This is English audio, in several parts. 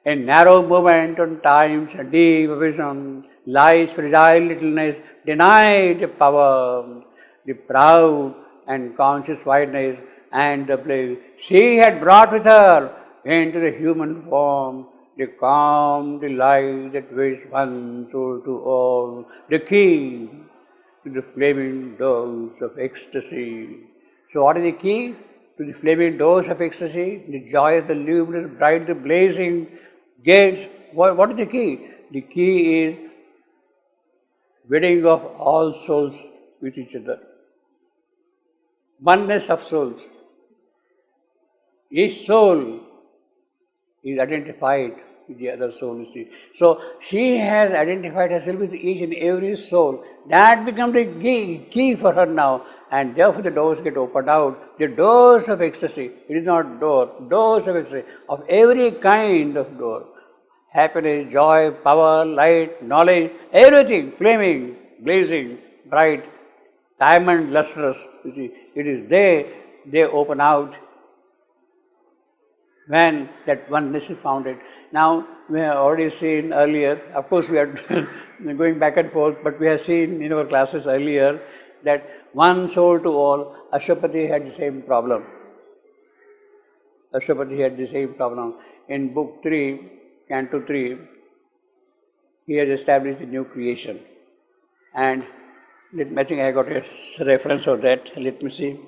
In narrow moment on time's deep vision lies fragile littleness, denied the power, the proud and conscious wideness and the bliss. She had brought with her into the human form the calm delight that waits one soul to all, the key to the flaming doors of ecstasy. So what is the key to the flaming doors of ecstasy? The joyous, the luminous, bright, the blazing gates. What is the key? The key is wedding of all souls with each other. Oneness of souls. Each soul is identified with the other soul, you see. So she has identified herself with each and every soul. That becomes the key for her now. And therefore the doors get opened out. The doors of ecstasy. It is not door. Doors of ecstasy. Of every kind of door. Happiness, joy, power, light, knowledge, everything flaming, blazing, bright, diamond lustrous. You see, it is they open out when that oneness is founded. Now, we have already seen earlier, of course we are going back and forth, but we have seen in our classes earlier that one soul to all, Ashwapati had the same problem. Ashwapati had the same problem. In book 3, Canto 3, he has established a new creation. And I think I got a reference of that. Let me see.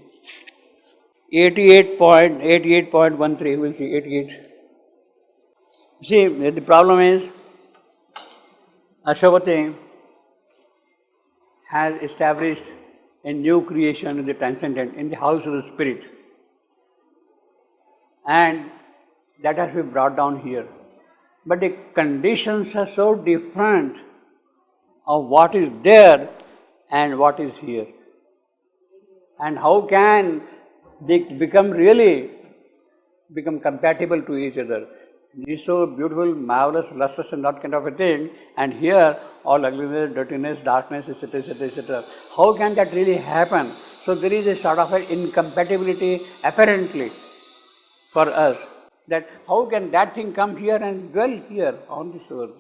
88.13, we'll see 88. See, the problem is Ashwapati has established a new creation in the transcendent, in the house of the spirit. And that has been brought down here. But the conditions are so different of what is there and what is here. And how can they become compatible to each other? It is so beautiful, marvelous, lustrous and that kind of a thing. And here all ugliness, dirtiness, darkness, etc., etc., etc. How can that really happen? So there is a sort of an incompatibility apparently for us. That how can that thing come here and dwell here on this earth?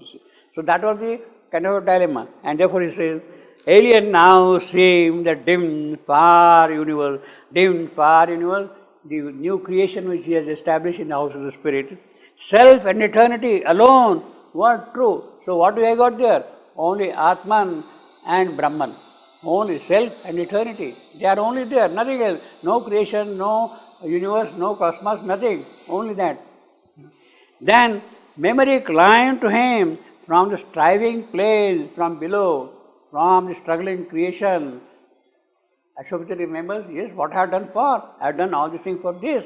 So that was the kind of a dilemma. And therefore he says, alien now seem the dim, far universe, the new creation which he has established in the house of the spirit. Self and eternity alone were true. So what do I got there? Only Atman and Brahman. Only self and eternity. They are only there, nothing else. No creation, no universe, no cosmos, nothing. Only that. Then memory climbed to him from the striving place from below, from the struggling creation. Ashwapati remembers, yes, what I have done for? I have done all these things for this.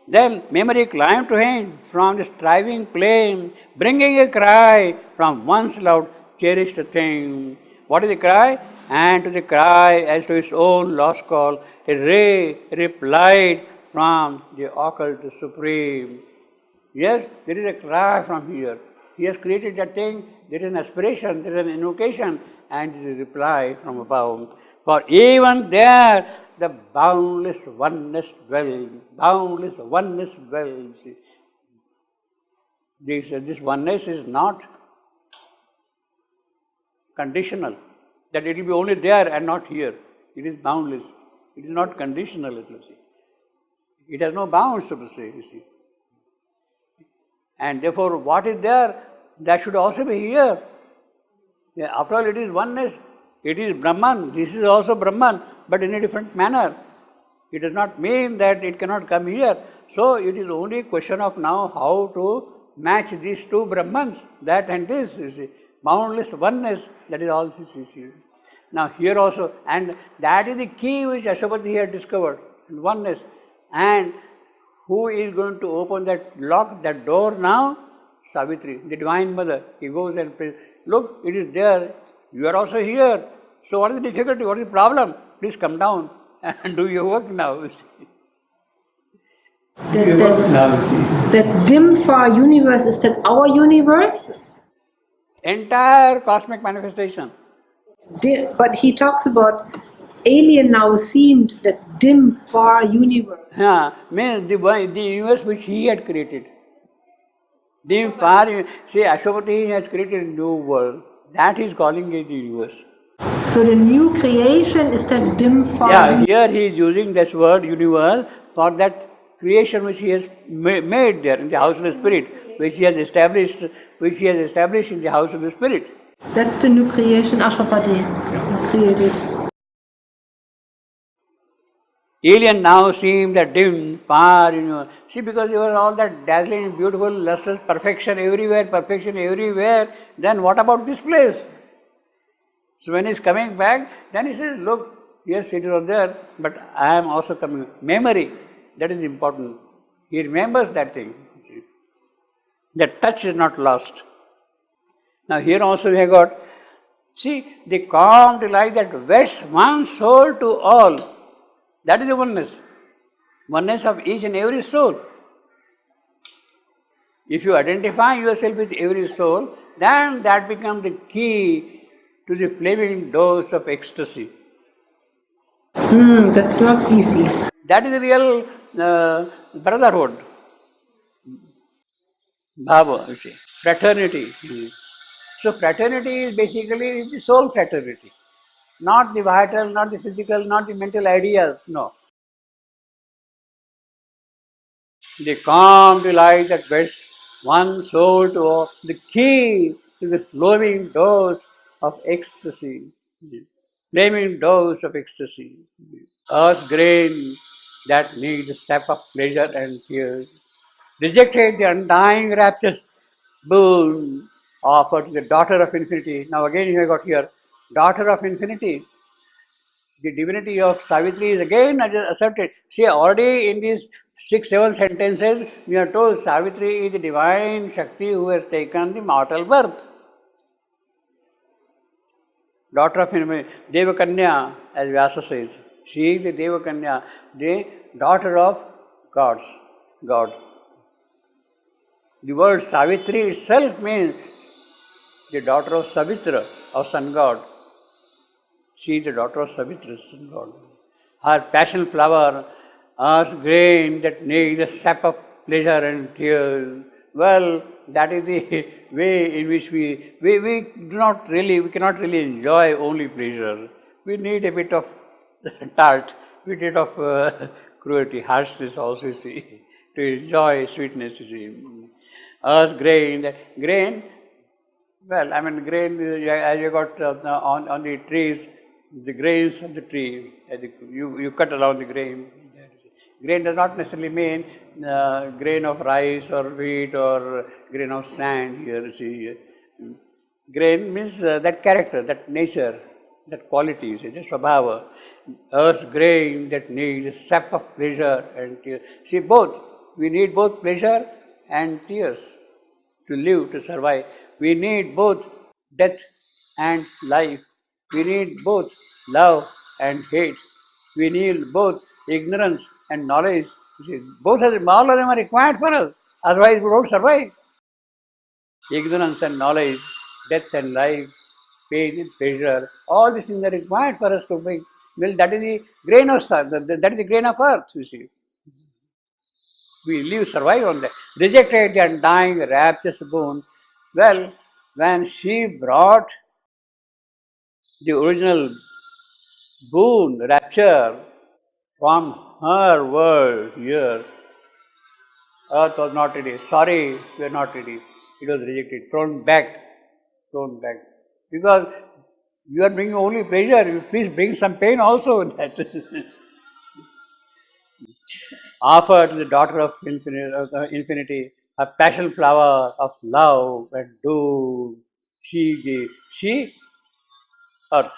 Then memory climbed to him from the striving plane, bringing a cry from once loved, cherished thing. What is the cry? And to the cry as to his own lost call, a ray replied from the occult supreme. Yes, there is a cry from here. He has created that thing, there is an aspiration, there is an invocation, and there is a reply from above. For even there, the boundless oneness dwells. Boundless oneness dwells. This oneness is not conditional, that it will be only there and not here. It is boundless. It is not conditional, you see. It has no bounds, so to say, you see. And therefore, what is there, that should also be here. After all, it is oneness. It is Brahman. This is also Brahman, but in a different manner. It does not mean that it cannot come here. So, it is only a question of now how to match these two Brahmans, that and this, you see. Boundless oneness, that is all this, you see. Now, here also, and that is the key which Ashwapati had discovered, oneness. And who is going to open that lock, that door now? Savitri, the Divine Mother. He goes and prays, look, it is there. You are also here. So what is the difficulty? What is the problem? Please come down and do your work now, you see. That dim far universe, is that our universe? Entire cosmic manifestation. But he talks about alien now seemed that dim far universe. Means the universe which he had created. Dim far, see, Ashwapati has created a new world. That is calling it the universe. So the new creation is that dim far. Yeah, here he is using this word universe for that creation which he has made there in the house of the spirit, which he has established in the house of the spirit. That's the new creation Ashwapati created. Alien now seemed that dim, far, See, because you are all that dazzling, beautiful, lustrous perfection everywhere, then what about this place? So when he's coming back, then he says, look, yes, it is all there, but I am also coming. Memory, that is important. He remembers that thing. That touch is not lost. Now here also we have got, see, the calm delight that vests one soul to all. That is the oneness. Oneness of each and every soul. If you identify yourself with every soul, then that becomes the key to the flaming dose of ecstasy. That's not easy. That is the real brotherhood. Bhava, you see. Fraternity. So fraternity is basically the soul fraternity. Not the vital, not the physical, not the mental ideas, no. The calm delight that vests one soul to all, the key to the flowing dose of ecstasy. Flaming dose of ecstasy. Earth's grain that need the sap of pleasure and tears. Rejected the undying rapturous boon offered to the daughter of infinity. Now again you have got here, daughter of infinity. The divinity of Savitri is again asserted. See, already in these 6-7 sentences, we are told Savitri is the divine Shakti who has taken the mortal birth. Daughter of Devakanya, as Vyasa says. She is the Devakanya, the daughter of God. The word Savitri itself means the daughter of Savitra, of sun god. She is the daughter of Savitra, sun god. Her passion flower, earth's grain that needs the sap of pleasure and tears. Well, that is the way in which we cannot really enjoy only pleasure. We need a bit of tart, a bit of cruelty, harshness also, you see, to enjoy sweetness, you see. Earth's grain, well, I mean, grain, as you got on the trees, the grains of the tree, you cut along the grain. Grain does not necessarily mean grain of rice or wheat or grain of sand here, you see. Grain means that character, that nature, that quality, you see, that svabhava. Earth's grain that needs sap of pleasure and tears. See, both. We need both pleasure and tears to live, to survive. We need both death and life. We need both love and hate. We need both ignorance and knowledge. You see, all of them are required for us. Otherwise, we don't survive. Ignorance and knowledge, death and life, pain and pleasure, all these things are required for us to make. Well, that is the grain of that is the grain of earth, you see. We survive on that. Rejected the undying rapturous boon. Well, when she brought the original boon, rapture, from her world here, earth was not ready. Sorry, we are not ready. It was rejected, thrown back. Because you are bringing only pleasure, you please bring some pain also in that. Offer to the daughter of infinity a passion flower of love and doom. She gave. She, earth.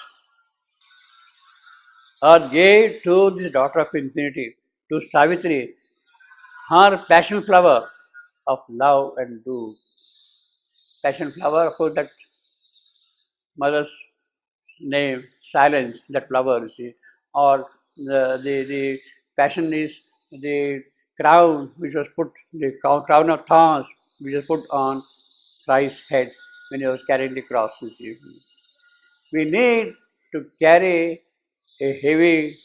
Earth gave to the daughter of infinity, to Savitri, her passion flower of love and doom. Passion flower, of course, that mother's name, silence, that flower, you see. Or the passion is the crown which was put, the crown of thorns which was put on Christ's head when he was carrying the cross, you see. We need to carry a heavy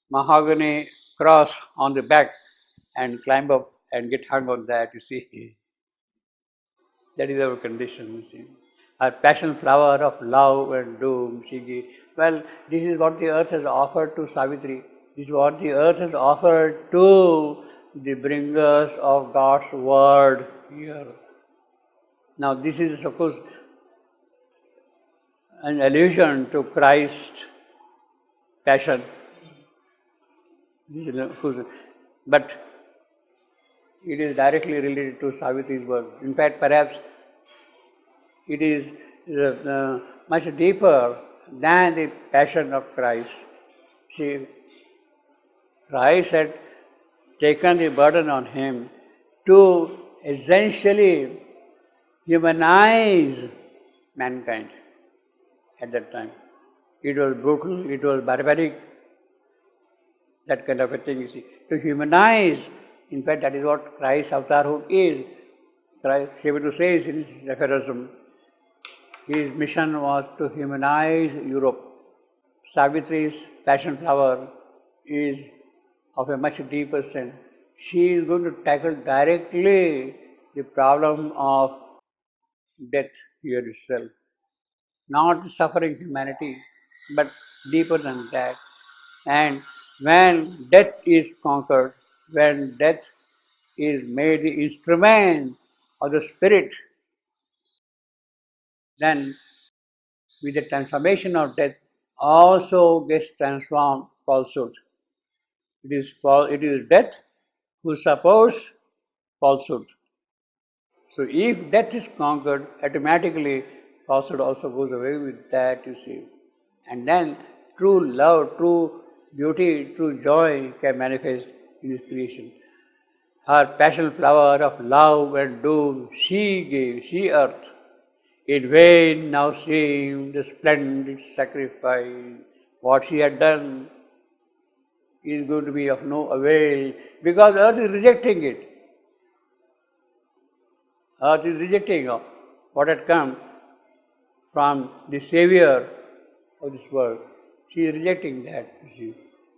mahogany cross on the back and climb up and get hung on that, you see. That is our condition, you see. Our passion flower of love and doom, she gave. Well, this is what the earth has offered to Savitri. This is what the earth has offered to the bringers of God's word here. Now, this is, of course, an allusion to Christ's passion. But it is directly related to Savitri's work. In fact, perhaps it is much deeper than the passion of Christ. See, Christ had taken the burden on him to essentially humanize mankind at that time. It was brutal, it was barbaric, that kind of a thing, you see. To humanize, in fact, that is what Christ's avatarhood is. Christ, Shivaji says in his aphorism, his mission was to humanize Europe. Savitri's passion flower is of a much deeper sense. She is going to tackle directly the problem of death here itself. Not suffering humanity, but deeper than that. And when death is conquered, when death is made the instrument of the spirit, then with the transformation of death also gets transformed falsehood. It is death who supports falsehood. So if death is conquered, automatically falsehood also goes away with that, you see. And then true love, true beauty, true joy can manifest in his creation. Her passion flower of love and doom she gave, she earth. In vain now seemed the splendid sacrifice. What she had done is going to be of no avail because earth is rejecting it. Earth is rejecting what had come from the Savior of this world. She is rejecting that, you see.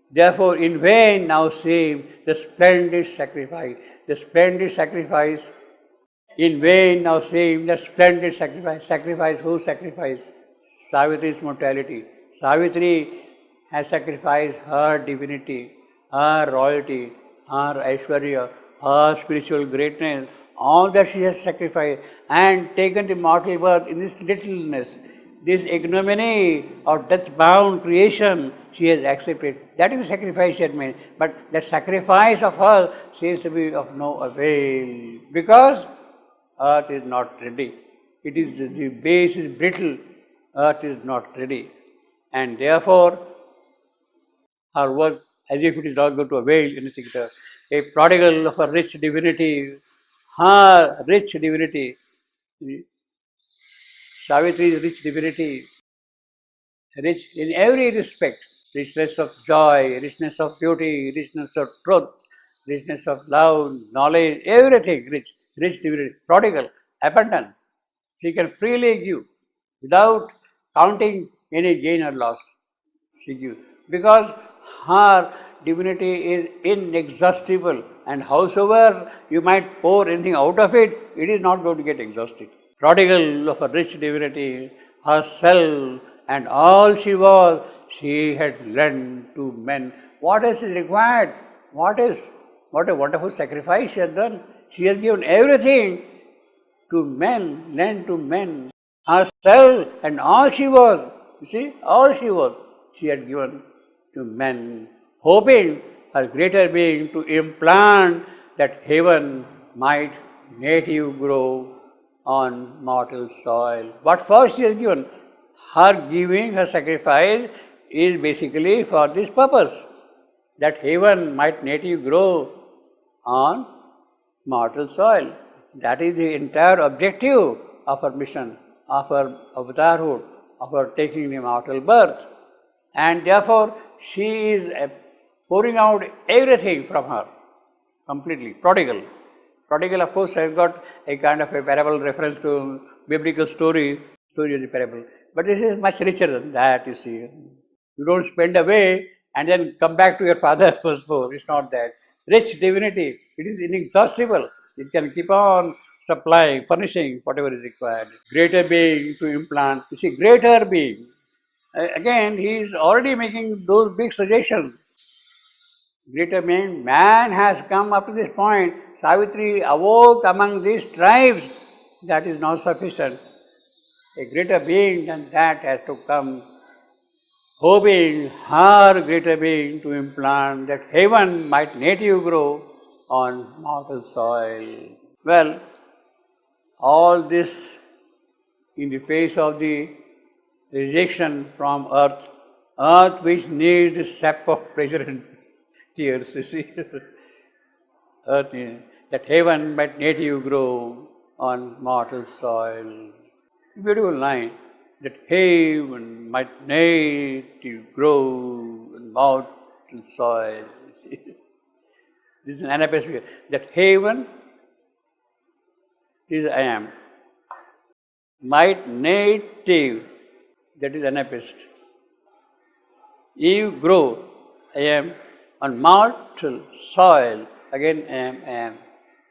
Therefore, in vain now seemed the splendid sacrifice. The splendid sacrifice, in vain now seemed the splendid sacrifice. Sacrifice, whose sacrifice? Savitri's mortality. Savitri has sacrificed her divinity, her royalty, her Aishwarya, her spiritual greatness, all that she has sacrificed and taken the mortal birth in this littleness, this ignominy of death-bound creation she has accepted. That is the sacrifice she had made. But that sacrifice of her seems to be of no avail because earth is not ready. It is the base is brittle, earth is not ready. And therefore, her work, as if it is not going to avail anything at all. A prodigal of a rich divinity, her rich divinity, Savitri's rich divinity, rich in every respect, richness of joy, richness of beauty, richness of truth, richness of love, knowledge, everything rich divinity, prodigal, abundant. She can freely give without counting any gain or loss. She gives because her divinity is inexhaustible, and howsoever you might pour anything out of it, it is not going to get exhausted. Prodigal of a rich divinity, herself and all she was, she had lent to men. What else is required? What a wonderful sacrifice she has done. She has given everything to men, lent to men. Herself and all she was, you see, all she was, she had given to men, hoping her greater being to implant that heaven might native grow on mortal soil. What for she has given? Her giving, her sacrifice is basically for this purpose, that heaven might native grow on mortal soil. That is the entire objective of her mission, of her avatarhood, of her taking the mortal birth. And therefore, she is pouring out everything from her, completely, prodigal. Prodigal, of course, has got a kind of a parable reference to biblical story of the parable. But this is much richer than that, you see. You don't spend away and then come back to your father first. It's not that. Rich divinity, it is inexhaustible. It can keep on supply, furnishing whatever is required. Greater being to implant. You see, greater being. Again, he is already making those big suggestions. Greater being, man has come up to this point. Savitri awoke among these tribes. That is not sufficient. A greater being than that has to come, hoping her greater being to implant that heaven might native grow on mortal soil. Well, all this in the face of the rejection from earth, earth which needs the sap of pleasure and tears, you see. Earth, that heaven might native grow on mortal soil. Beautiful line, that heaven might native grow on mortal soil. You see. This is an anapestic. That heaven is I am. Might native, that is anapest. You grow, I am, on mortal soil, again I am.